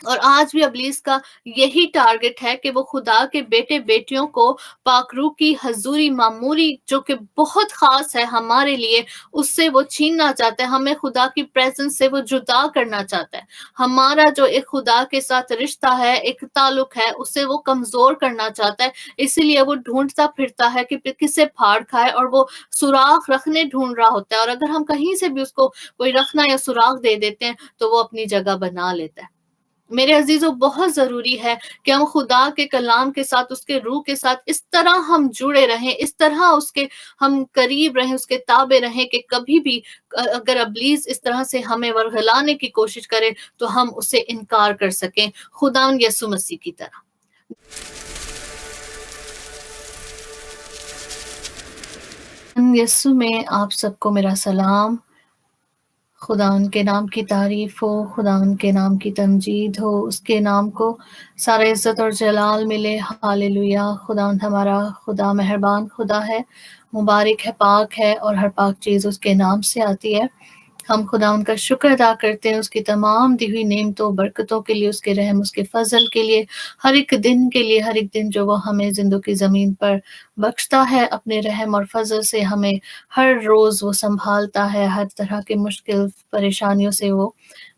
اور آج بھی ابلیس کا یہی ٹارگٹ ہے کہ وہ خدا کے بیٹے بیٹیوں کو پاک روح کی حضوری معموری جو کہ بہت خاص ہے ہمارے لیے، اس سے وہ چھیننا چاہتا ہے، ہمیں خدا کی پریزنس سے وہ جدا کرنا چاہتا ہے، ہمارا جو ایک خدا کے ساتھ رشتہ ہے، ایک تعلق ہے، اس سے وہ کمزور کرنا چاہتا ہے۔ اسی لیے وہ ڈھونڈتا پھرتا ہے کہ کسے پھاڑ کھائے، اور وہ سوراخ رکھنے ڈھونڈ رہا ہوتا ہے، اور اگر ہم کہیں سے بھی اس کو کوئی رکھنا یا سوراخ دے دیتے ہیں تو وہ اپنی جگہ بنا لیتا ہے۔ میرے عزیزوں، بہت ضروری ہے کہ ہم خدا کے کلام کے ساتھ، اس کے روح کے ساتھ اس طرح ہم جڑے رہیں، اس طرح اس کے ہم قریب رہیں، اس کے تابع رہیں کہ کبھی بھی اگر ابلیس اس طرح سے ہمیں ورغلانے کی کوشش کرے تو ہم اسے انکار کر سکیں، خداوند یسوع مسیح کی طرح۔ یسوع میں آپ سب کو میرا سلام۔ خدا ان کے نام کی تعریف ہو، خدا ان کے نام کی تمجید ہو، اس کے نام کو سارا عزت اور جلال ملے۔ ہاللویا۔ خدا ہمارا خدا مہربان خدا ہے، مبارک ہے، پاک ہے، اور ہر پاک چیز اس کے نام سے آتی ہے۔ ہم خدا ان کا شکر ادا کرتے ہیں، اس کی تمام دی ہوئی نعمتوں برکتوں کے لیے، اس کے رحم، اس کے فضل کے لیے، ہر ایک دن کے لیے، ہر ایک دن جو وہ ہمیں زندگی زمین پر بخشتا ہے اپنے رحم اور فضل سے، ہمیں ہر روز وہ سنبھالتا ہے، ہر طرح کے مشکل پریشانیوں سے وہ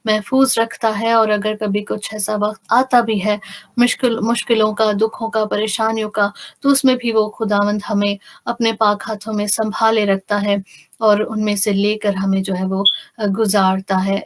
محفوظ رکھتا ہے۔ اور اگر کبھی کچھ ایسا وقت آتا بھی ہے مشکلوں کا، دکھوں کا، پریشانیوں کا، تو اس میں بھی وہ خداوند ہمیں اپنے پاک ہاتھوں میں سنبھالے رکھتا ہے، اور ان میں سے لے کر ہمیں جو ہے وہ گزارتا ہے۔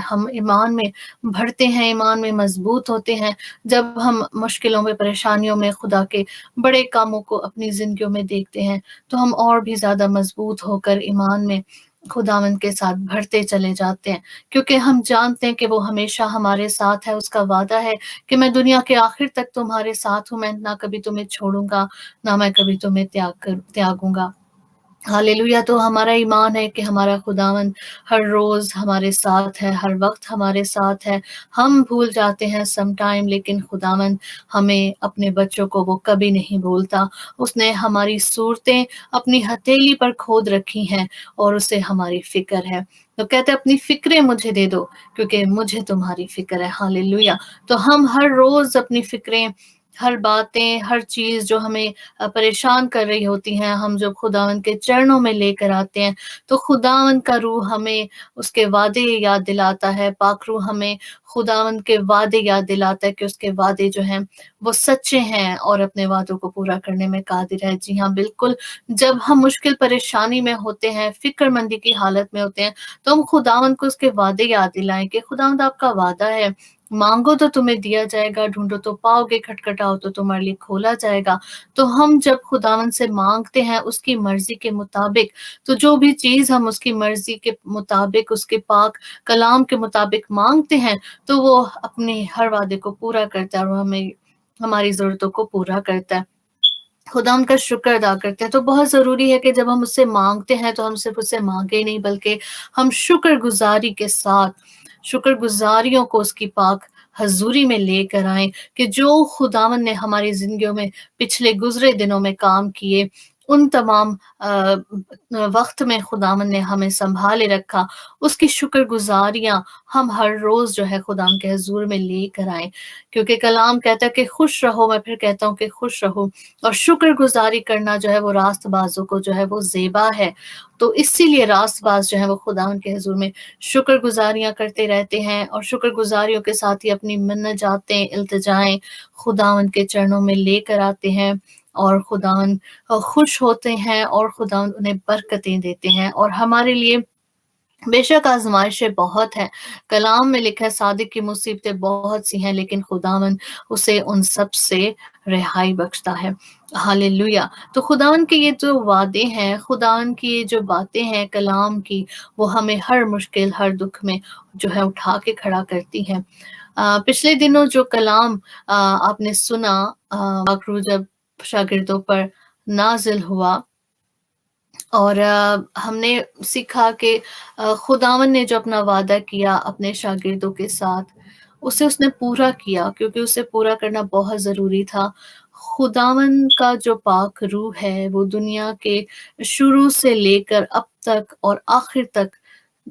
ہم ایمان میں بڑھتے ہیں، ایمان میں مضبوط ہوتے ہیں جب ہم مشکلوں میں، پریشانیوں میں خدا کے بڑے کاموں کو اپنی زندگیوں میں دیکھتے ہیں، تو ہم اور بھی زیادہ مضبوط ہو کر ایمان میں خداوند کے ساتھ بڑھتے چلے جاتے ہیں، کیونکہ ہم جانتے ہیں کہ وہ ہمیشہ ہمارے ساتھ ہے۔ اس کا وعدہ ہے کہ میں دنیا کے آخر تک تمہارے ساتھ ہوں، میں نہ کبھی تمہیں چھوڑوں گا، نہ میں کبھی تمہیں تیاگوں گا۔ ہاللویا۔ تو ہمارا ایمان ہے کہ ہمارا خداوند ہر روز ہمارے ساتھ ہے، ہر وقت ہمارے ساتھ ہے۔ ہم بھول جاتے ہیں سم ٹائم، لیکن خداوند ہمیں، اپنے بچوں کو وہ کبھی نہیں بھولتا۔ اس نے ہماری صورتیں اپنی ہتھیلی پر کھود رکھی ہیں، اور اسے ہماری فکر ہے۔ تو کہتے ہیں اپنی فکریں مجھے دے دو، کیونکہ مجھے تمہاری فکر ہے۔ ہاللویا۔ تو ہم ہر روز اپنی فکریں، ہر باتیں، ہر چیز جو ہمیں پریشان کر رہی ہوتی ہیں، ہم جب خداوند کے چرنوں میں لے کر آتے ہیں، تو خداوند کا روح ہمیں اس کے وعدے یاد دلاتا ہے، پاک روح ہمیں خداوند کے وعدے یاد دلاتا ہے کہ اس کے وعدے جو ہیں وہ سچے ہیں، اور اپنے وعدوں کو پورا کرنے میں قادر ہے۔ جی ہاں، بالکل۔ جب ہم مشکل پریشانی میں ہوتے ہیں، فکر مندی کی حالت میں ہوتے ہیں، تو ہم خداوند کو اس کے وعدے یاد دلائیں کہ خداوند آپ کا وعدہ ہے، مانگو تو تمہیں دیا جائے گا، ڈھونڈو تو پاؤ گے، کھٹکھٹاؤ تو تمہارے لیے کھولا جائے گا۔ تو ہم جب خداوند سے مانگتے ہیں اس کی مرضی کے مطابق، تو جو بھی چیز ہم اس کی مرضی کے مطابق، اس کے پاک کلام کے مطابق مانگتے ہیں، تو وہ اپنے ہر وعدے کو پورا کرتا ہے، اور ہمیں ہماری ضرورتوں کو پورا کرتا ہے۔ خدا ان کا شکر ادا کرتے ہیں۔ تو بہت ضروری ہے کہ جب ہم اس سے مانگتے ہیں تو ہم صرف اس سے مانگے ہی نہیں، بلکہ ہم شکر گزاری کے ساتھ، شکر گزاریوں کو اس کی پاک حضوری میں لے کر آئیں، کہ جو خداوند نے ہماری زندگیوں میں پچھلے گزرے دنوں میں کام کیے، ان تمام وقت میں خداوند نے ہمیں سنبھالے رکھا، اس کی شکر گزاریاں ہم ہر روز جو ہے خداوند کے حضور میں لے کر آئیں، کیونکہ کلام کہتا ہے کہ خوش رہو۔ میں پھر کہتا ہوں کہ خوش رہو، اور شکر گزاری کرنا جو ہے وہ راست بازوں کو جو ہے وہ زیبا ہے۔ تو اسی لیے راست باز جو ہے وہ خداوند کے حضور میں شکر گزاریاں کرتے رہتے ہیں، اور شکر گزاریوں کے ساتھ ہی اپنی منجاتیں، التجائیں خداوند کے چرنوں میں لے کر آتے ہیں، اور خداوند خوش ہوتے ہیں، اور خداوند انہیں برکتیں دیتے ہیں۔ اور ہمارے لیے بے شک آزمائشیں بہت ہیں، کلام میں لکھا ہے صادق کی مصیبتیں بہت سی ہیں، لیکن خداوند اسے ان سب سے رہائی بخشتا ہے۔ ہاللویا۔ تو خداوند کے یہ جو وعدے ہیں، خداوند کی یہ جو باتیں ہیں کلام کی، وہ ہمیں ہر مشکل، ہر دکھ میں جو ہے اٹھا کے کھڑا کرتی ہیں۔ پچھلے دنوں جو کلام آپ نے سنا، پاک روح جب شاگردوں پر نازل ہوا، اور ہم نے سیکھا کہ خداوند نے جو اپنا وعدہ کیا اپنے شاگردوں کے ساتھ، اسے اس نے پورا کیا، کیونکہ اسے پورا کرنا بہت ضروری تھا۔ خداوند کا جو پاک روح ہے وہ دنیا کے شروع سے لے کر اب تک اور آخر تک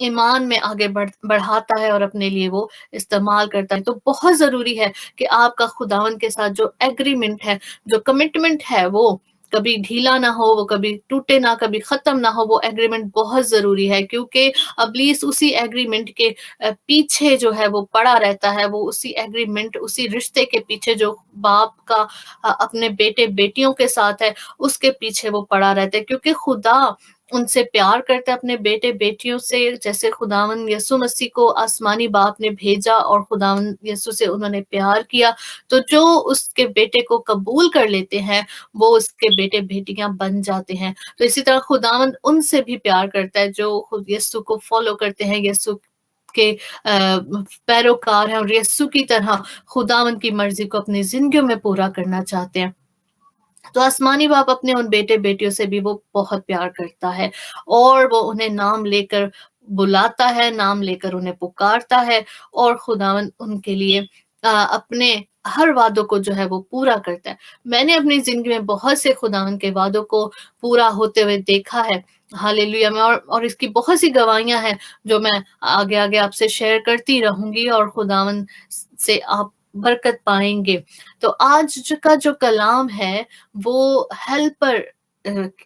ایمان میں آگے بڑھاتا ہے اور اپنے لیے وہ استعمال کرتا ہے۔ تو بہت ضروری ہے کہ آپ کا خداوند کے ساتھ جو ایگریمنٹ ہے، جو کمٹمنٹ ہے، وہ کبھی ڈھیلا نہ ہو، وہ کبھی ٹوٹے نہ، کبھی ختم نہ ہو۔ وہ ایگریمنٹ بہت ضروری ہے، کیونکہ ابلیس اسی ایگریمنٹ کے پیچھے جو ہے وہ پڑا رہتا ہے۔ وہ اسی ایگریمنٹ، اسی رشتے کے پیچھے جو باپ کا اپنے بیٹے بیٹیوں کے ساتھ ہے، اس کے پیچھے وہ پڑا رہتا ہے، کیونکہ خدا ان سے پیار کرتا ہے، اپنے بیٹے بیٹیوں سے۔ جیسے خداوند یسوع مسیح کو آسمانی باپ نے بھیجا اور خداوند یسوع سے انہوں نے پیار کیا، تو جو اس کے بیٹے کو قبول کر لیتے ہیں وہ اس کے بیٹے بیٹیاں بن جاتے ہیں۔ تو اسی طرح خداوند ان سے بھی پیار کرتا ہے جو خود یسوع کو فالو کرتے ہیں، یسوع کے پیروکار ہیں، اور یسوع کی طرح خداوند کی مرضی کو اپنی زندگیوں میں پورا کرنا چاہتے ہیں۔ تو آسمانی باپ اپنے ان بیٹے بیٹیوں سے بھی وہ بہت پیار کرتا ہے، اور وہ انہیں نام لے کر بلاتا ہے، نام لے کر انہیں پکارتا ہے، اور خداوند ان کے لیے اپنے ہر وعدوں کو جو ہے وہ پورا کرتا ہے۔ میں نے اپنی زندگی میں بہت سے خداوند کے وعدوں کو پورا ہوتے ہوئے دیکھا ہے، ہاللیلویہ میں، اور اس کی بہت سی گواہیاں ہیں جو میں آگے آگے آپ سے شیئر کرتی رہوں گی، اور خداوند سے آپ برکت پائیں گے۔ تو آج کا جو کلام ہے وہ ہیلپر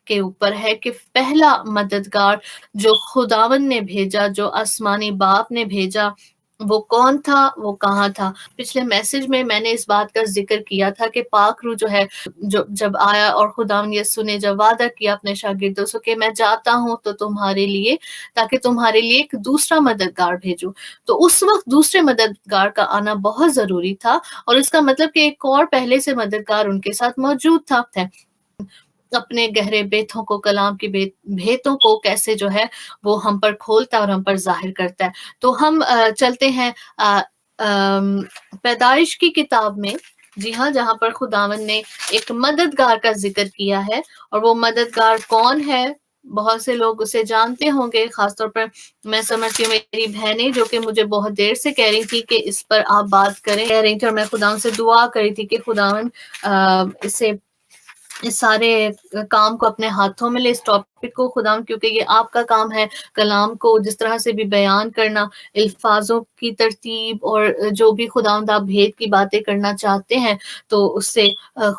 کے اوپر ہے، کہ پہلا مددگار جو خداوند نے بھیجا، جو آسمانی باپ نے بھیجا، وہ کون تھا، وہ کہاں تھا۔ پچھلے میسج میں نے اس بات کا ذکر کیا تھا کہ پاک روح جو ہے، جب آیا اور خداوند یسوع نے جب وعدہ کیا اپنے شاگردوں سے کہ میں جاتا ہوں تو تمہارے لیے، تاکہ تمہارے لیے ایک دوسرا مددگار بھیجوں، تو اس وقت دوسرے مددگار کا آنا بہت ضروری تھا، اور اس کا مطلب کہ ایک اور پہلے سے مددگار ان کے ساتھ موجود تھا۔ اپنے گہرے بیتوں کو، کلام کی بھیتوں کو کیسے جو ہے وہ ہم پر کھولتا ہے اور ہم پر ظاہر کرتا ہے۔ تو ہم چلتے ہیں پیدائش کی کتاب میں، جی ہاں، جہاں پر خداوند نے ایک مددگار کا ذکر کیا ہے، اور وہ مددگار کون ہے؟ بہت سے لوگ اسے جانتے ہوں گے، خاص طور پر میں سمجھتی ہوں میری بہنیں جو کہ مجھے بہت دیر سے کہہ رہی تھی کہ اس پر آپ بات کریں، کہہ رہی تھی، اور میں خداوند سے دعا کری تھی کہ خداوند اسے اس سارے کام کو اپنے ہاتھوں میں لے، اس ٹاپک کو خداوند، کیونکہ یہ آپ کا کام ہے کلام کو جس طرح سے بھی بیان کرنا، الفاظوں کی ترتیب، اور جو بھی خداوند آپ بھید کی باتیں کرنا چاہتے ہیں تو اس سے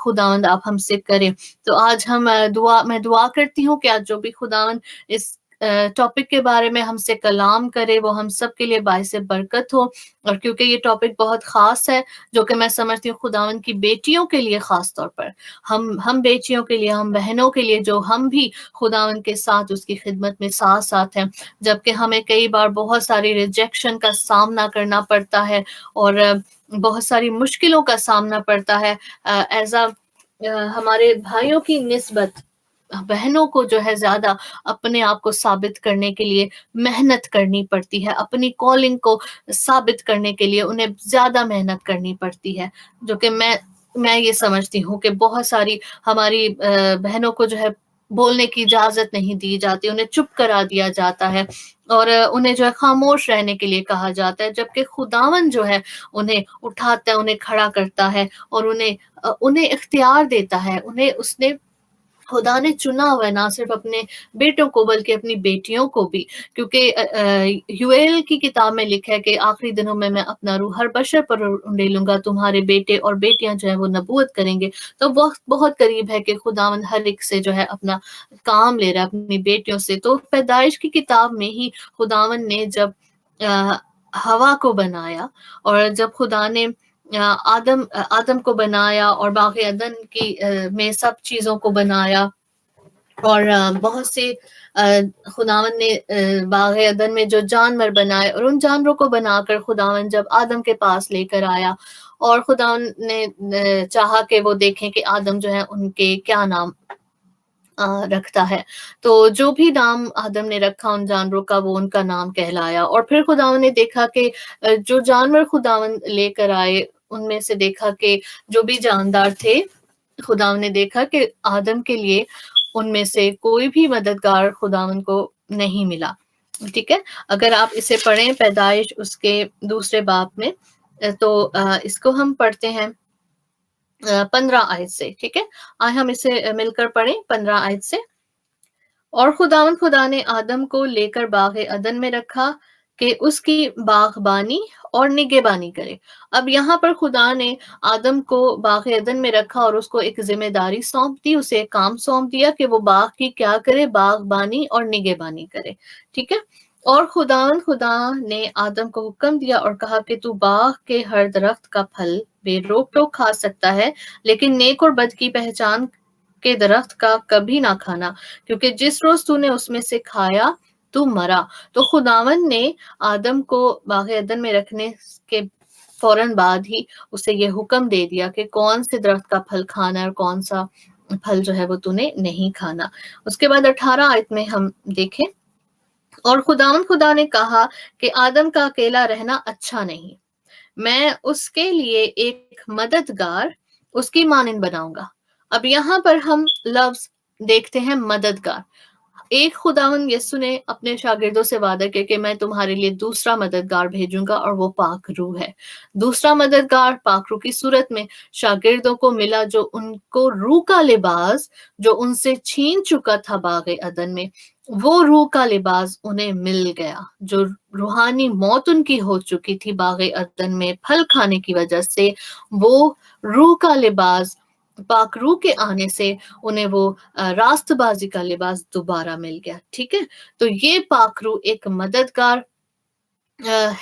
خداوند آپ ہم سے کریں۔ تو آج میں دعا کرتی ہوں کہ آج جو بھی خداوند اس ٹاپک کے بارے میں ہم سے کلام کرے وہ ہم سب کے لیے باعث برکت ہو، اور کیونکہ یہ ٹاپک بہت خاص ہے، جو کہ میں سمجھتی ہوں خداوند کی بیٹیوں کے لیے، خاص طور پر ہم بیٹیوں کے لیے، ہم بہنوں کے لیے، جو ہم بھی خداوند کے ساتھ اس کی خدمت میں ساتھ ہیں، جبکہ ہمیں کئی بار بہت ساری ریجیکشن کا سامنا کرنا پڑتا ہے، اور بہت ساری مشکلوں کا سامنا پڑتا ہے، ہمارے بھائیوں کی نسبت بہنوں کو جو ہے زیادہ اپنے آپ کو ثابت کرنے کے لیے محنت کرنی پڑتی ہے، اپنی کالنگ کو ثابت کرنے کے لیے انہیں زیادہ محنت کرنی پڑتی ہے، جو کہ میں یہ سمجھتی ہوں کہ بہت ساری ہماری بہنوں کو جو ہے بولنے کی اجازت نہیں دی جاتی، انہیں چپ کرا دیا جاتا ہے، اور انہیں جو ہے خاموش رہنے کے لیے کہا جاتا ہے، جبکہ خداوند جو ہے انہیں اٹھاتا ہے، انہیں کھڑا کرتا ہے، اور انہیں اختیار دیتا ہے، اس نے خدا نے چنا ہوا ہے، نہ صرف اپنے بیٹوں کو بلکہ اپنی بیٹیوں کو بھی، کیونکہ یوئیل کی کتاب میں لکھا ہے کہ آخری دنوں میں اپنا روح ہر بشر پر ڈالوں گا، تمہارے بیٹے اور بیٹیاں جو ہے وہ نبوت کریں گے۔ تو وقت بہت قریب ہے کہ خداوند ہر ایک سے جو ہے اپنا کام لے رہا ہے، اپنی بیٹیوں سے۔ تو پیدائش کی کتاب میں ہی خداوند نے جب ہوا کو بنایا، اور جب خدا نے آدم کو بنایا اور باغ عدن کی میں سب چیزوں کو بنایا، اور بہت سے خداوند نے باغ عدن میں جو جانور بنائے، اور ان جانوروں کو بنا کر خداوند جب آدم کے پاس لے کر آیا، اور خداوند نے چاہا کہ وہ دیکھیں کہ آدم جو ہے ان کے کیا نام رکھتا ہے، تو جو بھی نام آدم نے رکھا ان جانوروں کا، وہ ان کا نام کہلایا۔ اور پھر خداوند نے دیکھا کہ جو جانور خداوند لے کر آئے ان میں سے دیکھا کہ جو بھی جاندار تھے، خداوند نے دیکھا کہ آدم کے لیے ان میں سے کوئی بھی مددگار خداوند کو نہیں ملا۔ ٹھیک ہے، اگر آپ اسے پڑھیں پیدائش اس کے دوسرے باب میں، تو اس کو ہم پڑھتے ہیں 15 آیت سے۔ ٹھیک ہے، آئے ہم اسے مل کر پڑھیں 15 آیت سے۔ اور خداوند خدا نے آدم کو لے کر باغ عدن میں رکھا کہ اس کی باغبانی اور نگہبانی کرے۔ اب یہاں پر خدا نے آدم کو باغ عدن میں رکھا اور اس کو ایک ذمہ داری سونپ دی، اسے ایک کام سونپ دیا کہ وہ باغ کی کیا کرے، باغبانی اور نگہبانی کرے، ٹھیک ہے۔ اور خداوند خدا نے آدم کو حکم دیا اور کہا کہ تو باغ کے ہر درخت کا پھل بے روک ٹوک کھا سکتا ہے، لیکن نیک اور بد کی پہچان کے درخت کا کبھی نہ کھانا، کیونکہ جس روز تو نے اس میں سے کھایا تو مرا۔ تو خداوند نے آدم کو باغ عدن میں رکھنے کے فوراً بعد ہی اسے یہ حکم دے دیا کہ کون سے درخت کا پھل کھانا ہے اور کون سا پھل جو ہے وہ تو نے نہیں کھانا۔ اس کے بعد 18 آیت میں ہم دیکھیں، اور خداوند خدا نے کہا کہ آدم کا اکیلا رہنا اچھا نہیں، میں اس کے لیے ایک مددگار اس کی مانند بناؤں گا۔ اب یہاں پر ہم لفظ دیکھتے ہیں مددگار۔ ایک خداوند یسوع نے اپنے شاگردوں سے وعدہ کیا کہ میں تمہارے لیے دوسرا مددگار بھیجوں گا، اور وہ پاک روح ہے۔ دوسرا مددگار پاک روح کی صورت میں شاگردوں کو ملا، جو ان کو روح کا لباس جو ان سے چھین چکا تھا باغ عدن میں، وہ روح کا لباس انہیں مل گیا۔ جو روحانی موت ان کی ہو چکی تھی باغ عدن میں پھل کھانے کی وجہ سے، وہ روح کا لباس پاک روح کے آنے سے انہیں وہ راست بازی کا لباس دوبارہ مل گیا، ٹھیک ہے۔ تو یہ پاک روح ایک مددگار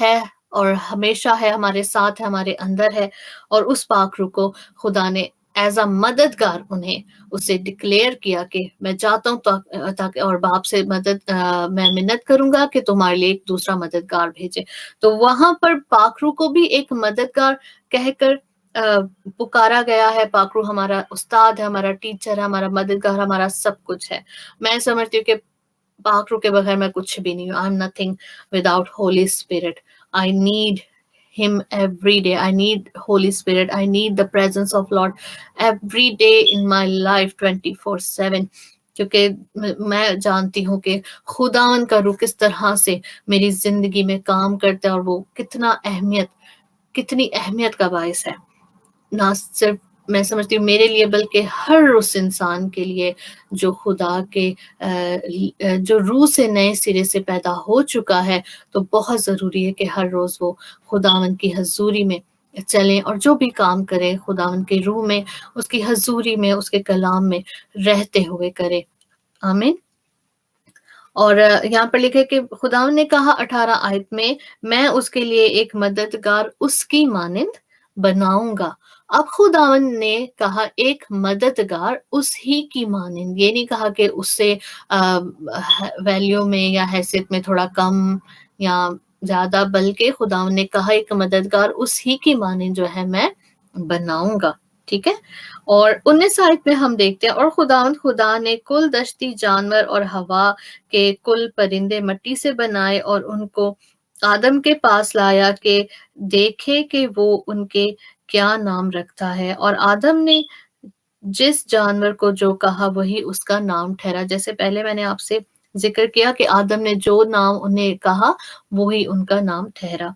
ہے اور ہمیشہ ہے، ہمارے ساتھ ہے، ہمارے اندر ہے، اور اس پاک روح کو خدا نے ایز اے مددگار انہیں اسے ڈکلیئر کیا کہ میں چاہتا ہوں تاکہ اور باپ سے میں منت کروں گا کہ تمہارے لیے ایک دوسرا مددگار بھیجے۔ تو وہاں پر پاک روح کو بھی ایک مددگار کہہ کر پکارا گیا ہے۔ پاک روح ہمارا استاد ہے، ہمارا ٹیچر ہے، ہمارا مددگار، ہمارا سب کچھ ہے۔ میں سمجھتی ہوں کہ پاک روح کے بغیر میں کچھ بھی نہیں ہوں۔ I'm nothing without Holy Spirit. I need him every day. I need Holy Spirit. I need the presence of Lord every day in my life 24/7. کیونکہ میں جانتی ہوں کہ خداوند کا روح کس طرح سے میری زندگی میں کام کرتا ہے، اور وہ کتنی اہمیت کا باعث ہے، نہ صرف میں سمجھتی ہوں میرے لیے بلکہ ہر اس انسان کے لیے جو خدا کے جو روح سے نئے سرے سے پیدا ہو چکا ہے۔ تو بہت ضروری ہے کہ ہر روز وہ خداوند کی حضوری میں چلیں، اور جو بھی کام کرے خداوند کے روح میں، اس کی حضوری میں، اس کے کلام میں رہتے ہوئے کرے۔ آمین۔ اور یہاں پر لکھے کہ خداوند نے کہا 18 آیت میں اس کے لیے ایک مددگار اس کی مانند بناؤں گا۔ اب خداوند نے کہا ایک مددگار اس ہی کی مانند، یہ نہیں کہا کہ اس سے ویلیو میں یا حیثیت میں تھوڑا کم یا زیادہ، بلکہ خداوند نے کہا ایک مددگار اس ہی کی مانند جو ہے میں بناؤں گا، ٹھیک ہے۔ اور 19 آیت میں ہم دیکھتے ہیں، اور خداوند خدا نے کل دشتی جانور اور ہوا کے کل پرندے مٹی سے بنائے اور ان کو آدم کے پاس لایا کہ دیکھے کہ وہ ان کے کیا نام رکھتا ہے۔ اور آدم نے جس جانور کو جو کہا وہی اس کا نام ٹھہرا۔ جیسے پہلے میں نے آپ سے ذکر کیا کہ آدم نے جو نام انہیں کہا وہی ان کا نام ٹھہرا۔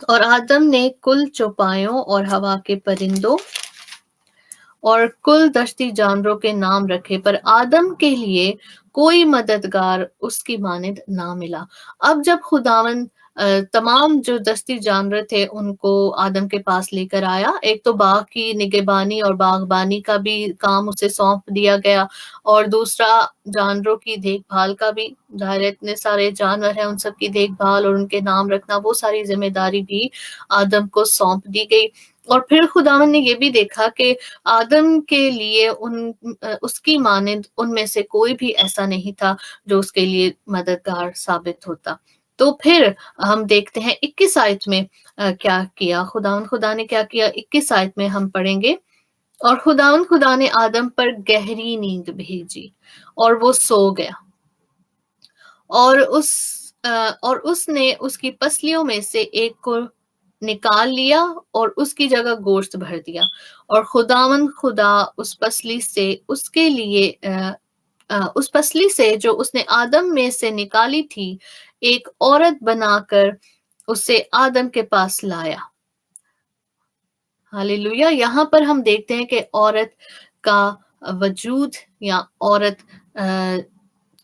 اور آدم نے کل چوپایوں اور ہوا کے پرندوں اور کل دشتی جانوروں کے نام رکھے، پر آدم کے لیے کوئی مددگار اس کی مانند نہ ملا۔ اب جب خداوند تمام جو دستی جانور تھے ان کو آدم کے پاس لے کر آیا، ایک تو باغ کی نگہبانی اور باغبانی کا بھی کام اسے سونپ دیا گیا، اور دوسرا جانوروں کی دیکھ بھال کا بھی، ظاہر ہے اتنے سارے جانور ہیں، ان سب کی دیکھ بھال اور ان کے نام رکھنا، وہ ساری ذمہ داری بھی آدم کو سونپ دی گئی۔ اور پھر خداوند نے یہ بھی دیکھا کہ آدم کے لیے اس کی مانند ان میں سے کوئی بھی ایسا نہیں تھا جو اس کے لیے مددگار ثابت ہوتا۔ تو پھر ہم دیکھتے ہیں 21 آیت میں کیا کیا خدا نے کیا کیا۔ 21 آیت میں ہم پڑھیں گے، اور خدا نے آدم پر گہری نیند بھیجی اور وہ سو گیا، اور اس نے اس کی پسلیوں میں سے ایک کو نکال لیا اور اس کی جگہ گوشت بھر دیا، اور خداوند خدا اس پسلی سے اس کے لیے اس پسلی سے جو اس نے آدم میں سے نکالی تھی ایک عورت بنا کر اسے آدم کے پاس لایا۔ ہاللویا۔ یہاں پر ہم دیکھتے ہیں کہ عورت کا وجود یا عورت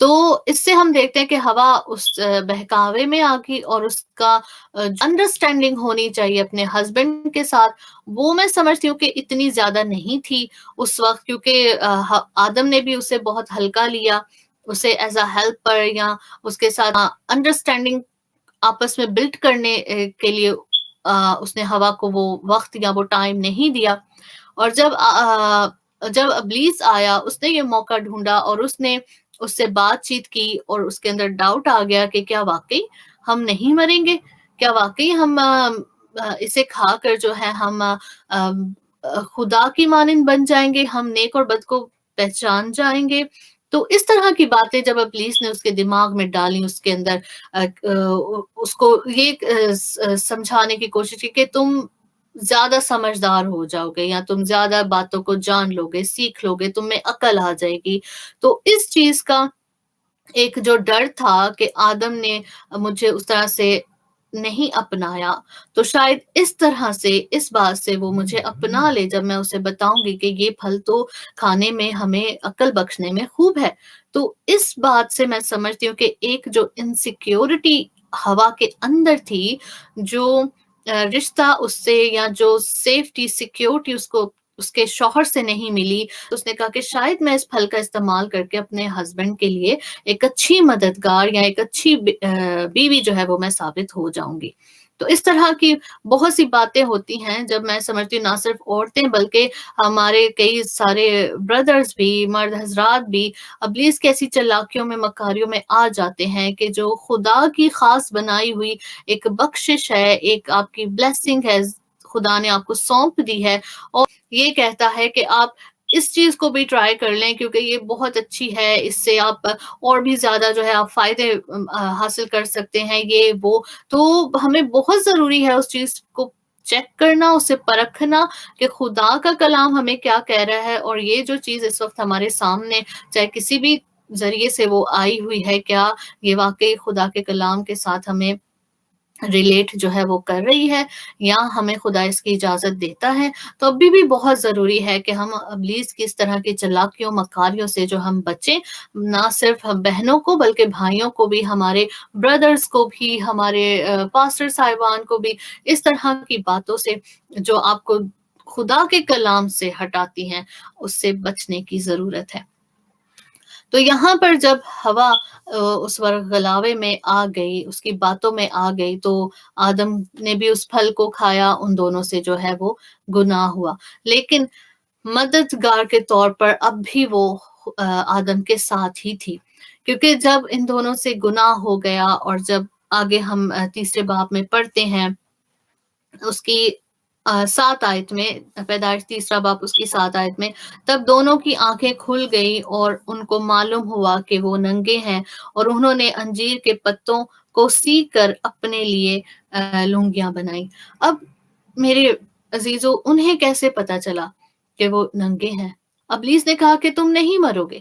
تو اس سے ہم دیکھتے ہیں کہ ہوا اس بہکاوے میں آ گئی، اور اس کا انڈرسٹینڈنگ ہونی چاہیے اپنے ہسبینڈ کے ساتھ، وہ میں سمجھتی ہوں کہ اتنی زیادہ نہیں تھی اس وقت، کیونکہ آدم نے بھی اسے بہت ہلکا لیا، اسے ایز اے ہیلپر یا اس کے ساتھ انڈرسٹینڈنگ آپس میں بلڈ کرنے کے لیے اس نے ہوا کو وہ وقت یا وہ ٹائم نہیں دیا۔ اور جب ابلیس آیا، اس نے یہ موقع ڈھونڈا اور اس نے اس سے بات چیت کی، اور اس کے اندر ڈاؤٹ آ گیا کہ کیا واقعی ہم نہیں مریں گے، کیا واقعی ہم اسے کھا کر جو ہے ہم خدا کی مانند بن جائیں گے، ہم نیک اور بد کو پہچان جائیں گے۔ تو اس طرح کی باتیں جب ابلیس نے اس کے دماغ میں ڈالی، اس کے اندر اس کو یہ سمجھانے کی کوشش کی کہ تم زیادہ سمجھدار ہو جاؤ گے، یا تم زیادہ باتوں کو جان لو گے، سیکھ لو گے، تم میں عقل آ جائے گی۔ تو اس چیز کا ایک جو ڈر تھا کہ آدم نے مجھے اس طرح سے نہیں اپنایا، تو شاید اس طرح سے، اس بات سے وہ مجھے اپنا لے جب میں اسے بتاؤں گی کہ یہ پھل تو کھانے میں ہمیں عقل بخشنے میں خوب ہے۔ تو اس بات سے میں سمجھتی ہوں کہ ایک جو انسیکیورٹی ہوا کے اندر تھی، جو رشتہ اس سے یا جو سیفٹی سیکیورٹی اس کو اس کے شوہر سے نہیں ملی، اس نے کہا کہ شاید میں اس پھل کا استعمال کر کے اپنے ہسبینڈ کے لیے ایک اچھی مددگار یا ایک اچھی بیوی جو ہے وہ میں ثابت ہو جاؤں گی۔ تو اس طرح کی بہت سی باتیں ہوتی ہیں جب میں سمجھتی ہوں نہ صرف عورتیں بلکہ ہمارے کئی سارے بردرز بھی، مرد حضرات بھی ابلیس کی ایسی چلاکیوں میں، مکاریوں میں آ جاتے ہیں کہ جو خدا کی خاص بنائی ہوئی ایک بخشش ہے، ایک آپ کی بلیسنگ ہے، خدا نے آپ کو سونپ دی ہے، اور یہ کہتا ہے کہ آپ اس چیز کو بھی ٹرائی کر لیں کیونکہ یہ بہت اچھی ہے، اس سے آپ اور بھی زیادہ جو ہے آپ فائدے حاصل کر سکتے ہیں، یہ وہ۔ تو ہمیں بہت ضروری ہے اس چیز کو چیک کرنا، اسے پرکھنا کہ خدا کا کلام ہمیں کیا کہہ رہا ہے، اور یہ جو چیز اس وقت ہمارے سامنے چاہے کسی بھی ذریعے سے وہ آئی ہوئی ہے، کیا یہ واقعی خدا کے کلام کے ساتھ ہمیں ریلیٹ جو ہے وہ کر رہی ہے، یا ہمیں خدا اس کی اجازت دیتا ہے۔ تو ابھی بھی بہت ضروری ہے کہ ہم ابلیس کی اس طرح کی چلاکیوں مکاریوں سے جو ہم بچیں، نہ صرف ہم بہنوں کو بلکہ بھائیوں کو بھی، ہمارے بردرز کو بھی، ہمارے پاسٹر صاحبان کو بھی، اس طرح کی باتوں سے جو آپ کو خدا کے کلام سے ہٹاتی ہیں، اس سے بچنے کی ضرورت ہے۔ تو یہاں پر جب ہوا اس وقت گلاوے میں آ گئی، اس کی باتوں میں آ گئی، تو آدم نے بھی اس پھل کو کھایا، ان دونوں سے جو ہے وہ گناہ ہوا۔ لیکن مددگار کے طور پر اب بھی وہ آدم کے ساتھ ہی تھی، کیونکہ جب ان دونوں سے گناہ ہو گیا، اور جب آگے ہم تیسرے باب میں پڑھتے ہیں، اس کی 7 آیت میں، پیدائش تیسرا باب اس کی 7 آیت میں، تب دونوں کی آنکھیں کھل گئی اور ان کو معلوم ہوا کہ وہ ننگے ہیں، اور انہوں نے انجیر کے پتوں کو سی کر اپنے لیے لنگیاں بنائی۔ اب میرے عزیزو، انہیں کیسے پتا چلا کہ وہ ننگے ہیں؟ ابلیس نے کہا کہ تم نہیں مرو گے،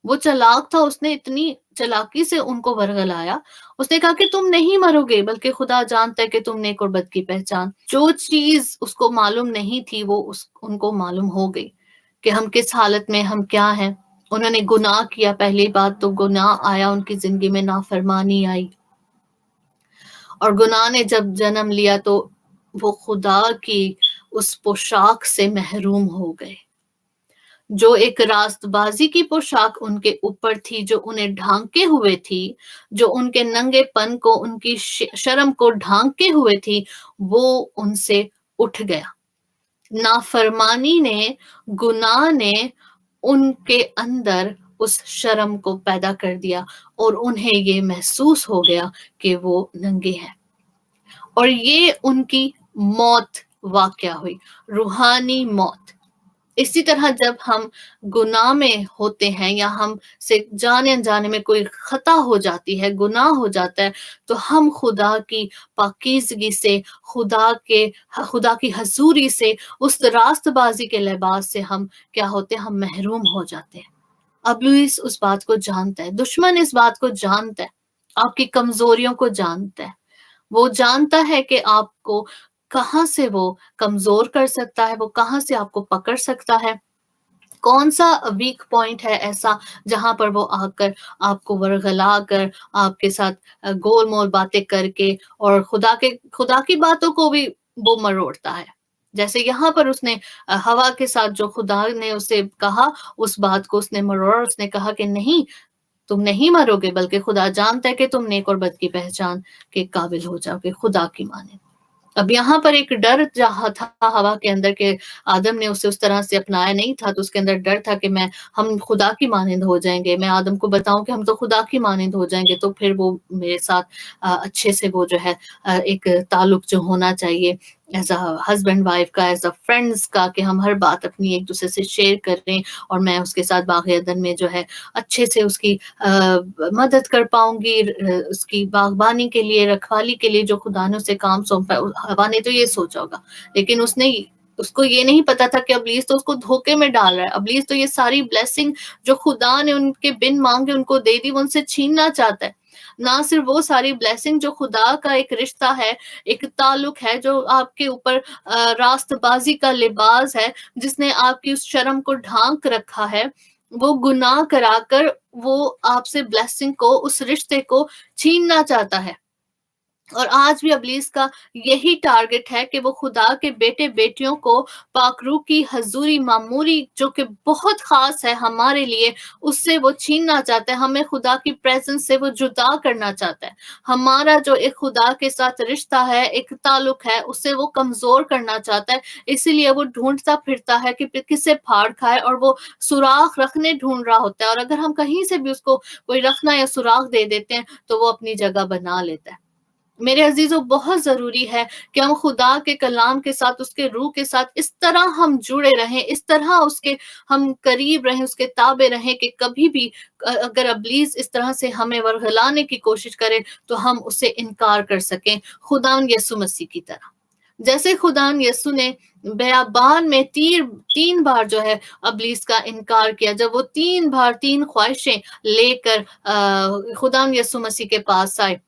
وہ چلاک تھا، اس نے اتنی چلاکی سے ان کو ورغلایا، اس نے کہا کہ تم نہیں مرو گے بلکہ خدا جانتا ہے کہ تم نیک اور بد کی پہچان۔ جو چیز اس کو معلوم نہیں تھی وہ ان کو معلوم ہو گئی کہ ہم کس حالت میں، ہم کیا ہیں۔ انہوں نے گناہ کیا، پہلی بات تو گناہ آیا ان کی زندگی میں، نافرمانی آئی، اور گناہ نے جب جنم لیا تو وہ خدا کی اس پوشاک سے محروم ہو گئے، جو ایک راست بازی کی پوشاک ان کے اوپر تھی، جو انہیں ڈھانکے ہوئے تھی، جو ان کے ننگے پن کو، ان کی شرم کو ڈھانکے ہوئے تھی، وہ ان سے اٹھ گیا۔ نافرمانی نے، گناہ نے ان کے اندر اس شرم کو پیدا کر دیا، اور انہیں یہ محسوس ہو گیا کہ وہ ننگے ہیں، اور یہ ان کی موت واقع ہوئی، روحانی موت۔ اسی طرح جب ہم گناہ میں ہوتے ہیں، یا ہم سے جانے انجانے میں کوئی خطا ہو جاتی ہے، گناہ ہو جاتا ہے، تو ہم خدا کی پاکیزگی سے، خدا کی حضوری سے، اس راست بازی کے لباس سے ہم کیا ہوتے ہیں؟ ہم محروم ہو جاتے ہیں۔ ابلیس اس بات کو جانتا ہے، دشمن اس بات کو جانتا ہے، آپ کی کمزوریوں کو جانتا ہے، وہ جانتا ہے کہ آپ کو کہاں سے وہ کمزور کر سکتا ہے، وہ کہاں سے آپ کو پکڑ سکتا ہے۔ کون سا ویک پوائنٹ ہے ایسا جہاں پر وہ آ کر آپ کو ورغلا کر آپ کے ساتھ گول مول باتیں کر کے اور خدا کی باتوں کو بھی وہ مروڑتا ہے. جیسے یہاں پر اس نے ہوا کے ساتھ جو خدا نے اسے کہا اس بات کو اس نے مروڑا. اس نے کہا کہ نہیں، تم نہیں مرو گے، بلکہ خدا جانتا ہے کہ تم نیک اور بد کی پہچان کے قابل ہو جاؤ گے خدا کی مانند. اب یہاں پر ایک ڈر جہاں تھا ہوا کے اندر کہ آدم نے اسے اس طرح سے اپنایا نہیں تھا، تو اس کے اندر ڈر تھا کہ ہم خدا کی مانند ہو جائیں گے، میں آدم کو بتاؤں کہ ہم تو خدا کی مانند ہو جائیں گے تو پھر وہ میرے ساتھ اچھے سے وہ جو ہے ایک تعلق جو ہونا چاہیے ایز اے ہسبینڈ وائف کا، ایز اے فرینڈس کا، کہ ہم ہر بات اپنی ایک دوسرے سے شیئر کر رہے ہیں اور میں اس کے ساتھ باغ عدن میں جو ہے اچھے سے اس کی مدد کر پاؤں گی، اس کی باغبانی کے لیے، رکھوالی کے لیے جو خدا نے اسے کام سونپا. ہوا نے تو یہ سوچا ہوگا، لیکن اس کو یہ نہیں پتا تھا کہ ابلیس تو اس کو دھوکے میں ڈال رہا ہے. ابلیس تو یہ ساری بلیسنگ جو خدا نے ان کے بن مانگے ان کو دے دی وہ ان سے چھیننا چاہتا ہے. نہ صرف وہ ساری بلیسنگ جو خدا کا ایک رشتہ ہے، ایک تعلق ہے جو آپ کے اوپر راست بازی کا لباس ہے، جس نے آپ کی اس شرم کو ڈھانک رکھا ہے، وہ گناہ کرا کر وہ آپ سے بلیسنگ کو، اس رشتے کو چھیننا چاہتا ہے. اور آج بھی ابلیس کا یہی ٹارگٹ ہے کہ وہ خدا کے بیٹے بیٹیوں کو پاک روح کی حضوری معموری جو کہ بہت خاص ہے ہمارے لیے، اس سے وہ چھیننا چاہتا ہے. ہمیں خدا کی پریزنس سے وہ جدا کرنا چاہتا ہے. ہمارا جو ایک خدا کے ساتھ رشتہ ہے، ایک تعلق ہے، اس سے وہ کمزور کرنا چاہتا ہے. اسی لیے وہ ڈھونڈتا پھرتا ہے کہ کسے پھاڑ کھائے، اور وہ سوراخ رکھنے ڈھونڈ رہا ہوتا ہے. اور اگر ہم کہیں سے بھی اس کو کوئی رکھنا یا سوراخ دے دیتے ہیں تو وہ اپنی جگہ بنا لیتا ہے. میرے عزیزوں، بہت ضروری ہے کہ ہم خدا کے کلام کے ساتھ، اس کے روح کے ساتھ اس طرح ہم جڑے رہیں، اس طرح اس کے ہم قریب رہیں، اس کے تابع رہیں کہ کبھی بھی اگر ابلیس اس طرح سے ہمیں ورغلانے کی کوشش کرے تو ہم اسے انکار کر سکیں، خداوند یسوع مسیح کی طرح. جیسے خداوند یسوع نے بیابان میں 3 بار جو ہے ابلیس کا انکار کیا، جب وہ 3 بار 3 خواہشیں لے کر خداوند یسوع مسیح کے پاس آئے.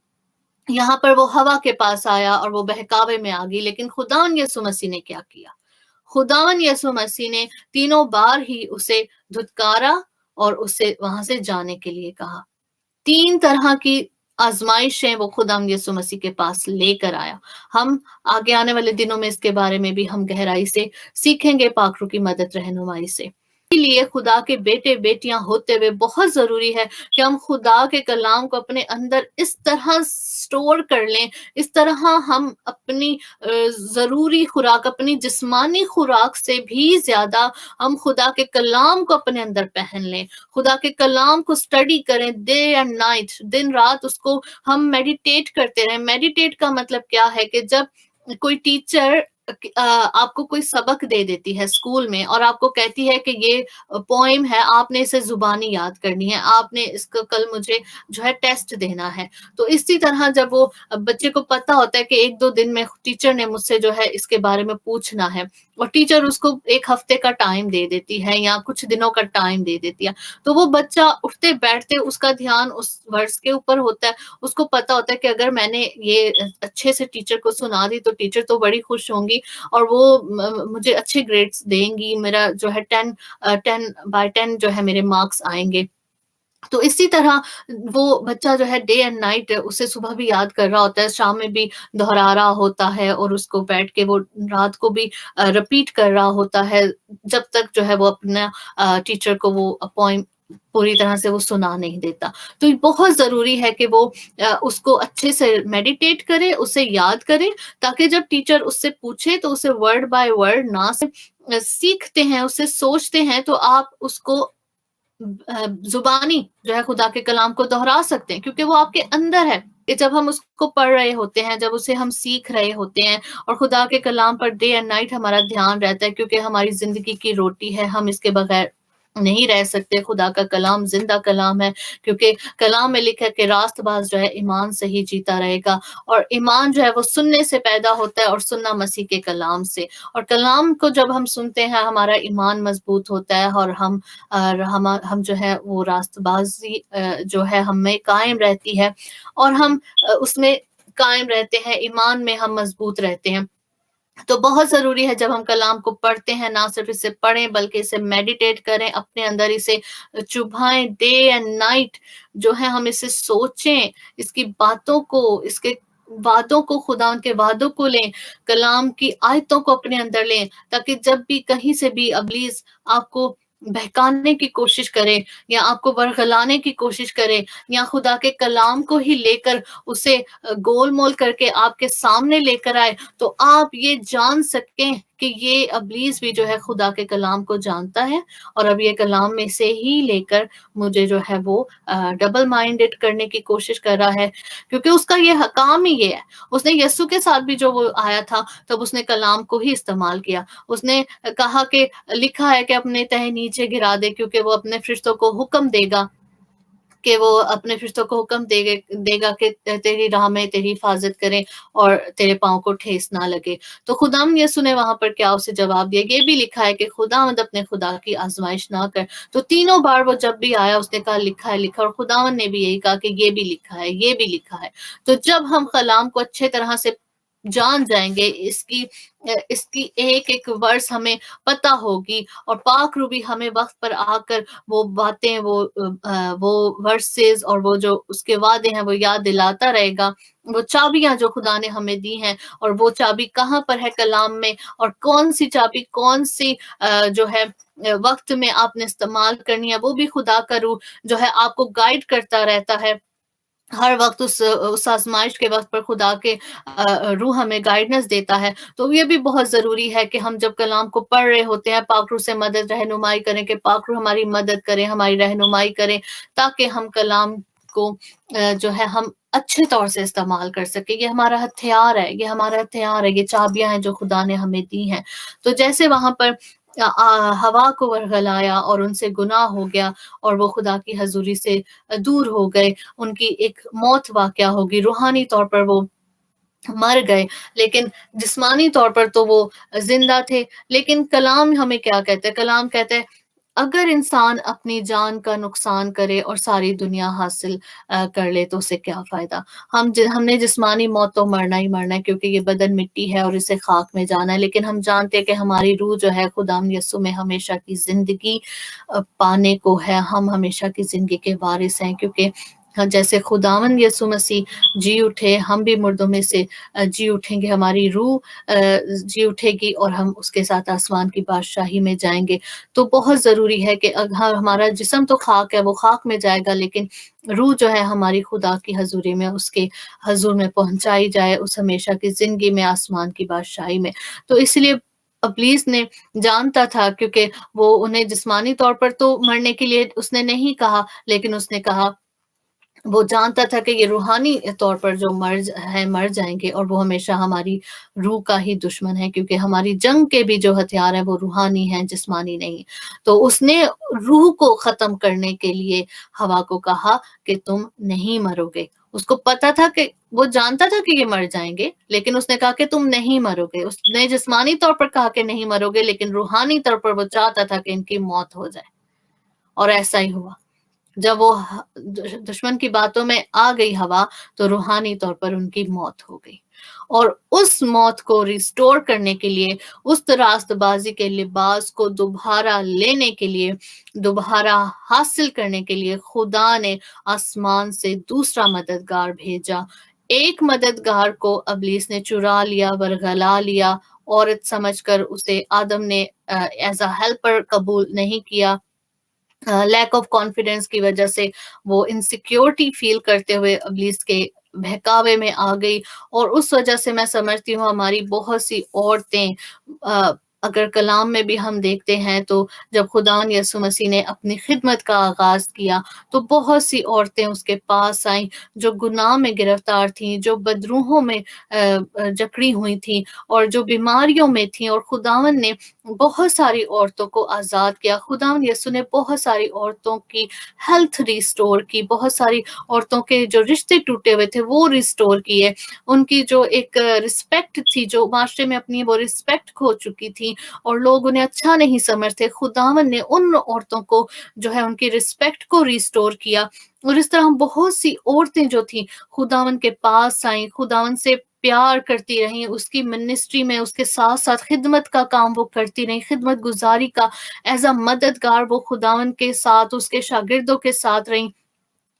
یہاں پر وہ ہوا کے پاس آیا اور وہ بہکاوے میں آ گئی، لیکن خداوند یسوع مسیح نے کیا کیا؟ خداوند یسوع مسیح نے 3 بار ہی اسے دھتکارا اور اسے وہاں سے جانے کے لیے کہا. 3 طرح کی آزمائشیں وہ خداوند یسوع مسیح کے پاس لے کر آیا. ہم آگے آنے والے دنوں میں اس کے بارے میں بھی ہم گہرائی سے سیکھیں گے پاک روح کی مدد رہنمائی سے. اسی لیے خدا کے بیٹے بیٹیاں ہوتے ہوئے بہت ضروری ہے کہ ہم خدا کے کلام کو اپنے اندر اس طرح سٹور کر لیں، اس طرح ہم اپنی ضروری خوراک، اپنی جسمانی خوراک سے بھی زیادہ ہم خدا کے کلام کو اپنے اندر پہن لیں، خدا کے کلام کو سٹڈی کریں ڈے اینڈ نائٹ، دن رات اس کو ہم میڈیٹیٹ کرتے رہیں. میڈیٹیٹ کا مطلب کیا ہے کہ جب کوئی ٹیچر آپ کو کوئی سبق دے دیتی ہے اسکول میں اور آپ کو کہتی ہے کہ یہ پوئم ہے، آپ نے اسے زبانی یاد کرنی ہے، آپ نے اس کو کل مجھے جو ہے ٹیسٹ دینا ہے. تو اسی طرح جب وہ بچے کو پتا ہوتا ہے کہ 1-2 دن میں ٹیچر نے مجھ سے جو ہے اس کے بارے میں پوچھنا ہے، اور ٹیچر اس کو 1 ہفتے کا ٹائم دے دیتی ہے یا کچھ دنوں کا ٹائم دے دیتی ہے، تو وہ بچہ اٹھتے بیٹھتے اس کا دھیان اس ورڈز کے اوپر ہوتا ہے. اس کو پتا ہوتا ہے کہ اگر میں نے یہ اچھے سے ٹیچر کو سنا دی تو ٹیچر تو بڑی خوش ہوں گی اور وہ مجھے اچھے گریڈز دیں گی، میرا جو ہے 10/10 جو ہے میرے مارکس آئیں گے. تو اسی طرح وہ بچہ جو ہے ڈے اینڈ نائٹ اسے صبح بھی یاد کر رہا ہوتا ہے، شام میں بھی دہرا رہا ہوتا ہے، اور اس کو بیٹھ کے وہ رات کو بھی رپیٹ کر رہا ہوتا ہے، جب تک جو ہے وہ اپنا ٹیچر کو وہ پوائم پوری طرح سے وہ سنا نہیں دیتا. تو یہ بہت ضروری ہے کہ وہ اس کو اچھے سے میڈیٹیٹ کرے، اسے یاد کرے، تاکہ جب ٹیچر اس سے پوچھے تو اسے ورڈ بائی ورڈ نہ سیکھتے ہیں، اسے سوچتے ہیں، تو آپ اس کو زبانی جو ہے خدا کے کلام کو دہرا سکتے ہیں، کیونکہ وہ آپ کے اندر ہے. کہ جب ہم اس کو پڑھ رہے ہوتے ہیں، جب اسے ہم سیکھ رہے ہوتے ہیں، اور خدا کے کلام پر ڈے اینڈ نائٹ ہمارا دھیان رہتا ہے، کیونکہ ہماری زندگی کی روٹی ہے، ہم اس کے بغیر نہیں رہ سکتے. خدا کا کلام زندہ کلام ہے، کیونکہ کلام میں لکھا ہے کہ راست باز جو ہے ایمان سے ہی جیتا رہے گا، اور ایمان جو ہے وہ سننے سے پیدا ہوتا ہے، اور سننا مسیح کے کلام سے. اور کلام کو جب ہم سنتے ہیں ہمارا ایمان مضبوط ہوتا ہے، اور ہم جو ہے وہ راست بازی جو ہے ہم میں قائم رہتی ہے، اور ہم اس میں قائم رہتے ہیں، ایمان میں ہم مضبوط رہتے ہیں. تو بہت ضروری ہے جب ہم کلام کو پڑھتے ہیں نہ صرف اسے پڑھیں بلکہ اسے میڈیٹیٹ کریں، اپنے اندر اسے چبھائیں، ڈے اینڈ نائٹ جو ہے ہم اسے سوچیں، اس کی باتوں کو، اس کے وعدوں کو، خدا ان کے وعدوں کو لیں، کلام کی آیتوں کو اپنے اندر لیں، تاکہ جب بھی کہیں سے بھی ابلیس آپ کو بہکانے کی کوشش کرے یا آپ کو ورغلانے کی کوشش کرے یا خدا کے کلام کو ہی لے کر اسے گول مول کر کے آپ کے سامنے لے کر آئے، تو آپ یہ جان سکیں کہ یہ ابلیس بھی جو ہے خدا کے کلام کو جانتا ہے، اور اب یہ کلام میں سے ہی لے کر مجھے جو ہے وہ ڈبل مائنڈڈ کرنے کی کوشش کر رہا ہے، کیونکہ اس کا یہ کام ہی یہ ہے۔ اس نے یسوع کے ساتھ بھی جو وہ آیا تھا تب اس نے کلام کو ہی استعمال کیا، اس نے کہا کہ لکھا ہے کہ اپنے تہہ نیچے گرا دے، کیونکہ وہ اپنے فرشتوں کو حکم دے گا کہ وہ اپنے فرشتوں کو حکم دے گا کہ تیری راہ میں تیری حفاظت کریں اور تیرے پاؤں کو ٹھیس نہ لگے۔ تو خداوند یسوع نے وہاں پر کیا اسے جواب دیا، یہ بھی لکھا ہے کہ خداوند اپنے خدا کی آزمائش نہ کر۔ تو تینوں بار وہ جب بھی آیا اس نے کہا لکھا ہے، لکھا، اور خداوند نے بھی یہی کہا کہ یہ بھی لکھا ہے، یہ بھی لکھا ہے۔ تو جب ہم کلام کو اچھے طرح سے جان جائیں گے، اس کی ایک ایک ورس ہمیں پتہ ہوگی، اور پاک روح بھی ہمیں وقت پر آ کر وہ باتیں، وہ ورسز اور وہ جو اس کے وعدے ہیں وہ یاد دلاتا رہے گا، وہ چابیاں جو خدا نے ہمیں دی ہیں، اور وہ چابی کہاں پر ہے کلام میں، اور کون سی چابی کون سی جو ہے وقت میں آپ نے استعمال کرنی ہے، وہ بھی خدا کا روح جو ہے آپ کو گائیڈ کرتا رہتا ہے ہر وقت۔ اس آزمائش کے وقت پر خدا کے روح ہمیں گائیڈنس دیتا ہے۔ تو یہ بھی بہت ضروری ہے کہ ہم جب کلام کو پڑھ رہے ہوتے ہیں پاک روح سے مدد رہنمائی کریں، کہ پاک روح ہماری مدد کریں، ہماری رہنمائی کریں، تاکہ ہم کلام کو جو ہے ہم اچھے طور سے استعمال کر سکیں۔ یہ ہمارا ہتھیار ہے، یہ ہمارا ہتھیار ہے، یہ چابیاں ہیں جو خدا نے ہمیں دی ہیں۔ تو جیسے وہاں پر ہوا کو ورغلایا اور ان سے گناہ ہو گیا اور وہ خدا کی حضوری سے دور ہو گئے، ان کی ایک موت واقعہ ہوگی، روحانی طور پر وہ مر گئے، لیکن جسمانی طور پر تو وہ زندہ تھے۔ لیکن کلام ہمیں کیا کہتا ہے؟ کلام کہتا ہے اگر انسان اپنی جان کا نقصان کرے اور ساری دنیا حاصل کر لے تو اسے کیا فائدہ؟ ہم نے جسمانی موت تو مرنا ہی مرنا ہے، کیونکہ یہ بدن مٹی ہے اور اسے خاک میں جانا ہے، لیکن ہم جانتے ہیں کہ ہماری روح جو ہے خداوند یسوع میں ہمیشہ کی زندگی پانے کو ہے، ہم ہمیشہ کی زندگی کے وارث ہیں، کیونکہ جیسے خداوند یسوع مسیح جی اٹھے، ہم بھی مردوں میں سے جی اٹھیں گے، ہماری روح جی اٹھے گی اور ہم اس کے ساتھ آسمان کی بادشاہی میں جائیں گے۔ تو بہت ضروری ہے کہ ہمارا جسم تو خاک ہے، وہ خاک میں جائے گا، لیکن روح جو ہے ہماری خدا کی حضوری میں، اس کے حضور میں پہنچائی جائے، اس ہمیشہ کی زندگی میں، آسمان کی بادشاہی میں۔ تو اس لیے ابلیس نے جانتا تھا، کیونکہ وہ انہیں جسمانی طور پر تو مرنے کے لیے اس نے نہیں کہا، لیکن اس نے کہا، وہ جانتا تھا کہ یہ روحانی طور پر جو مر جائیں گے، اور وہ ہمیشہ ہماری روح کا ہی دشمن ہے، کیونکہ ہماری جنگ کے بھی جو ہتھیار ہیں وہ روحانی ہیں، جسمانی نہیں۔ تو اس نے روح کو ختم کرنے کے لیے ہوا کو کہا کہ تم نہیں مرو گے۔ اس کو پتا تھا کہ وہ جانتا تھا کہ یہ مر جائیں گے، لیکن اس نے کہا کہ تم نہیں مرو گے۔ اس نے جسمانی طور پر کہا کہ نہیں مرو گے، لیکن روحانی طور پر وہ چاہتا تھا کہ ان کی موت ہو جائے، اور ایسا ہی ہوا۔ جب وہ دشمن کی باتوں میں آ گئی ہوا، تو روحانی طور پر ان کی موت ہو گئی، اور اس موت کو ریسٹور کرنے کے لیے، اس راست بازی کے لباس کو دوبارہ لینے کے لیے، دوبارہ حاصل کرنے کے لیے خدا نے آسمان سے دوسرا مددگار بھیجا۔ ایک مددگار کو ابلیس نے چرا لیا، ورغلا لیا، عورت سمجھ کر اسے آدم نے ایز اے ہیلپر قبول نہیں کیا۔ لیک آف کانفیڈینس کی وجہ سے وہ انسیکیورٹی فیل کرتے ہوئے ابلیس کے بہکاوے میں آ گئی، اور اس وجہ سے میں سمجھتی ہوں ہماری بہت سی عورتیں، اگر کلام میں بھی ہم دیکھتے ہیں تو جب خداوند یسوع مسیح نے اپنی خدمت کا آغاز کیا تو بہت سی عورتیں اس کے پاس آئیں جو گناہ میں گرفتار تھیں، جو بدروحوں میں جکڑی ہوئی تھیں، اور جو بیماریوں میں تھیں، اور خداوند نے بہت ساری عورتوں کو آزاد کیا۔ خداوند یسوع نے بہت ساری عورتوں کی ہیلتھ ریسٹور کی، بہت ساری عورتوں کے جو رشتے ٹوٹے ہوئے تھے وہ ریسٹور کیے، ان کی جو ایک رسپیکٹ تھی، جو معاشرے میں اپنی وہ رسپیکٹ کھو چکی تھی اور لوگ انہیں اچھا نہیں سمجھتے، خداوند نے ان عورتوں کو جو ہے ان کی رسپیکٹ کو ریسٹور کیا۔ اور اس طرح بہت سی عورتیں جو تھیں خداوند کے پاس آئیں، خداوند سے پیار کرتی رہیں، اس کی منسٹری میں اس کے ساتھ ساتھ خدمت کا کام وہ کرتی رہیں، خدمت گزاری کا ایز اے مددگار وہ خداوند کے ساتھ اس کے شاگردوں کے ساتھ رہیں،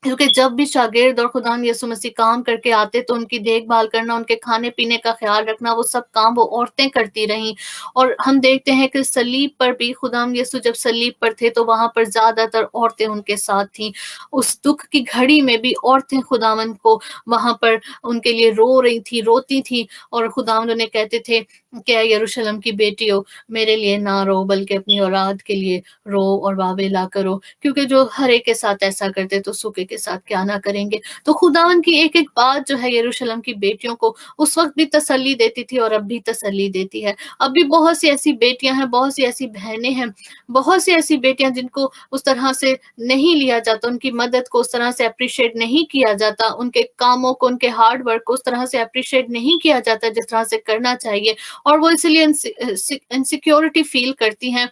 کیونکہ جب بھی شاگرد اور خداوند یسوع مسیح کام کر کے آتے تو ان کی دیکھ بھال کرنا، ان کے کھانے پینے کا خیال رکھنا، وہ سب کام وہ عورتیں کرتی رہیں۔ اور ہم دیکھتے ہیں کہ صلیب پر بھی خداوند یسوع جب صلیب پر تھے تو وہاں پر زیادہ تر عورتیں ان کے ساتھ تھیں، اس دکھ کی گھڑی میں بھی عورتیں خداوند کو وہاں پر ان کے لیے رو رہی تھی، روتی تھی، اور خداوند انہیں کہتے تھے کہ اے یروشلم کی بیٹیوں، میرے لیے نہ رو بلکہ اپنی اولاد کے لیے رو اور واویلا کرو، کیونکہ جو ہر ایک کے ساتھ ایسا کرتے تو سوکے کے ساتھ کیا نہ کریں گے۔ تو خداوند کی ایک ایک بات جو ہے یروشلم کی بیٹیوں کو اس وقت بھی تسلی دیتی تھی اور اب بھی تسلی دیتی ہے۔ اب بھی بہت سی ایسی بیٹیاں ہیں، بہت سی ایسی بہنیں ہیں، بہت سی ایسی بیٹیاں جن کو اس طرح سے نہیں لیا جاتا، ان کی مدد کو اس طرح سے اپریشیٹ نہیں کیا جاتا، ان کے کاموں کو، ان کے ہارڈ ورک کو اس طرح سے اپریشیٹ نہیں کیا جاتا جس طرح سے کرنا چاہیے، اور وہ اس لیے انسیکیورٹی فیل کرتی ہیں،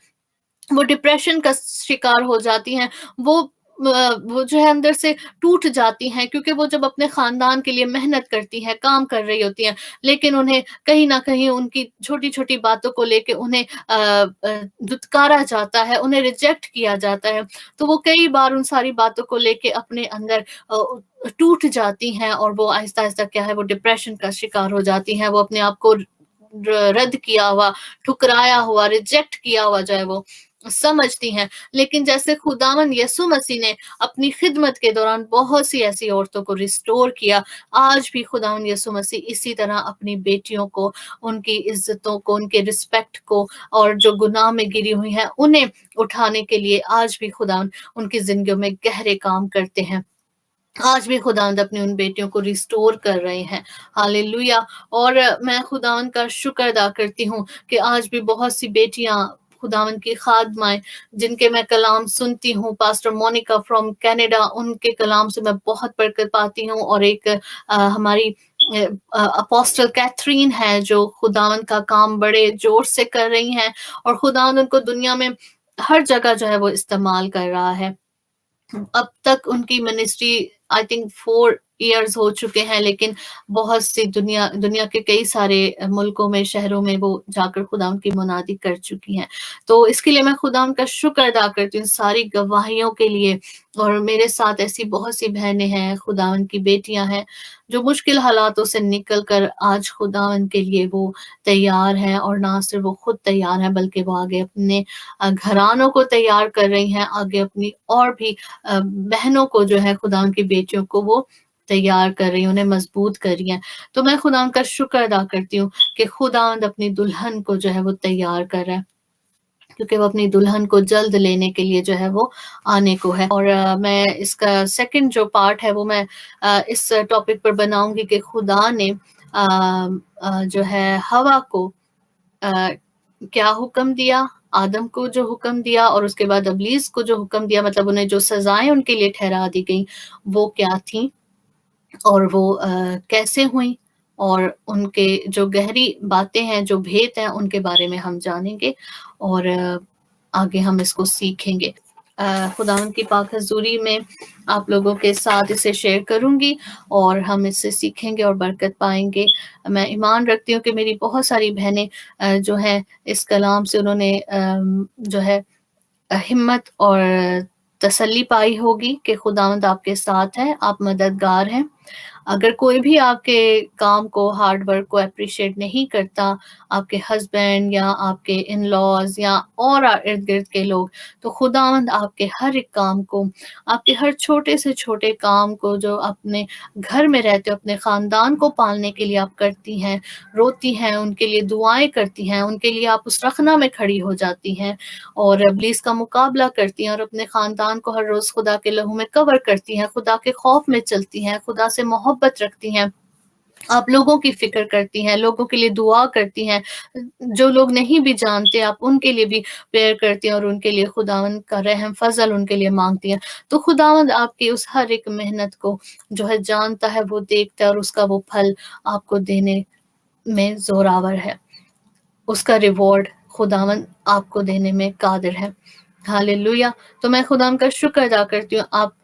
وہ ڈپریشن کا شکار ہو جاتی ہیں، وہ جو ہے اندر سے ٹوٹ جاتی ہیں، کیونکہ وہ جب اپنے خاندان کے لیے محنت کرتی ہیں، کام کر رہی ہوتی ہیں، لیکن انہیں کہیں نہ کہیں ان کی چھوٹی چھوٹی باتوں کو لے کے انہیں دھتکارا جاتا ہے، انہیں ریجیکٹ کیا جاتا ہے، تو وہ کئی بار ان ساری باتوں کو لے کے اپنے اندر ٹوٹ جاتی ہیں، اور وہ آہستہ آہستہ کیا ہے، وہ ڈپریشن کا شکار ہو جاتی ہیں، وہ اپنے آپ کو رد کیا ہوا، ٹھکرایا ہوا، ریجیکٹ کیا ہوا جو ہے وہ سمجھتی ہیں۔ لیکن جیسے خداوند یسوع مسیح نے اپنی خدمت کے دوران بہت سی ایسی عورتوں کو ریسٹور کیا، آج بھی خداوند یسوع مسیح اسی طرح اپنی بیٹیوں کو، ان کی عزتوں کو، ان کے رسپیکٹ کو، اور جو گناہ میں گری ہوئی ہیں انہیں اٹھانے کے لیے آج بھی خداوند ان کی زندگیوں میں گہرے کام کرتے ہیں۔ آج بھی خداوند اپنی ان بیٹیوں کو ریسٹور کر رہے ہیں، ہاللویا۔ اور میں خداوند کا شکر ادا کرتی ہوں کہ آج بھی بہت سی بیٹیاں خداوند کی خادمائیں جن کے میں کلام سنتی ہوں، پاسٹر مونیکا فرام کینیڈا، ان کے کلام سے میں بہت برکت پاتی ہوں، اور ایک ہماری اپوسٹل کیتھرین ہے جو خداوند کا کام بڑے زور سے کر رہی ہیں، اور خداوند ان کو دنیا میں ہر جگہ جو ہے وہ استعمال کر رہا ہے۔ اب تک ان کی منسٹری آئی تھنک 4 ایئرز ہو چکے ہیں، لیکن بہت سی دنیا کے کئی سارے ملکوں میں، شہروں میں وہ جا کر خداوند کی منادی کر چکی ہیں۔ تو اس کے لیے میں خداوند کا شکر ادا کرتی ہوں ساری گواہیوں کے لیے، اور میرے ساتھ ایسی بہت سی بہنیں ہیں، خداوند کی بیٹیاں ہیں جو مشکل حالاتوں سے نکل کر آج خداوند کے لیے وہ تیار ہیں، اور نہ صرف وہ خود تیار ہیں بلکہ وہ آگے اپنے گھرانوں کو تیار کر رہی ہیں، آگے اپنی اور بھی بہنوں کو جو ہے خداوند کی بیٹیوں کو وہ تیار کر رہی ہیں، انہیں مضبوط کر رہی ہیں۔ تو میں خداوند کا شکر ادا کرتی ہوں کہ خداوند اپنی دلہن کو جو ہے وہ تیار کر رہا ہے، کیونکہ وہ اپنی دلہن کو جلد لینے کے لیے جو ہے وہ آنے کو ہے۔ اور میں اس کا سیکنڈ جو پارٹ ہے وہ میں اس ٹاپک پر بناؤں گی کہ خدا نے جو ہے ہوا کو کیا حکم دیا، آدم کو جو حکم دیا، اور اس کے بعد ابلیس کو جو حکم دیا، مطلب انہیں جو سزائیں ان کے لیے ٹھہرا دی گئیں وہ کیا تھیں، اور وہ کیسے ہوئیں، اور ان کے جو گہری باتیں ہیں، جو بھید ہیں، ان کے بارے میں ہم جانیں گے، اور آگے ہم اس کو سیکھیں گے۔ خداوند کی پاک حضوری میں آپ لوگوں کے ساتھ اسے شیئر کروں گی، اور ہم اس سے سیکھیں گے اور برکت پائیں گے۔ میں ایمان رکھتی ہوں کہ میری بہت ساری بہنیں جو ہیں اس کلام سے انہوں نے جو ہے ہمت اور تسلی پائی ہوگی کہ خداوند آپ کے ساتھ ہے، آپ مددگار ہیں۔ اگر کوئی بھی آپ کے کام کو، ہارڈ ورک کو اپریشیٹ نہیں کرتا، آپ کے ہسبینڈ یا آپ کے ان لاز یا اور ارد گرد کے لوگ، تو خداوند آپ کے ہر ایک کام کو، آپ کے ہر چھوٹے سے چھوٹے کام کو جو اپنے گھر میں رہتے ہو، اپنے خاندان کو پالنے کے لیے آپ کرتی ہیں، روتی ہیں، ان کے لیے دعائیں کرتی ہیں، ان کے لیے آپ اس رخنہ میں کھڑی ہو جاتی ہیں، اور ابلیس کا مقابلہ کرتی ہیں، اور اپنے خاندان کو ہر روز خدا کے لہو میں کور کرتی ہیں، خدا کے خوف میں چلتی ہیں، خدا سے محبت رکھتی ہیں، آپ لوگوں کی فکر کرتی ہیں، لوگوں کے لیے دعا کرتی ہیں، جو لوگ نہیں بھی جانتے آپ ان کے لیے بھی پریئر کرتی ہیں، اور ان کے لیے خداوند کا رحم فضل ان کے لیے مانگتی ہیں۔ تو خداوند آپ کی اس ہر ایک محنت کو جو ہے جانتا ہے، وہ دیکھتا ہے، اور اس کا وہ پھل آپ کو دینے میں زوراور ہے، اس کا ریوارڈ خداوند آپ کو دینے میں قادر ہے۔ ہاللویا۔ تو میں خداوند کا شکر ادا کرتی ہوں، آپ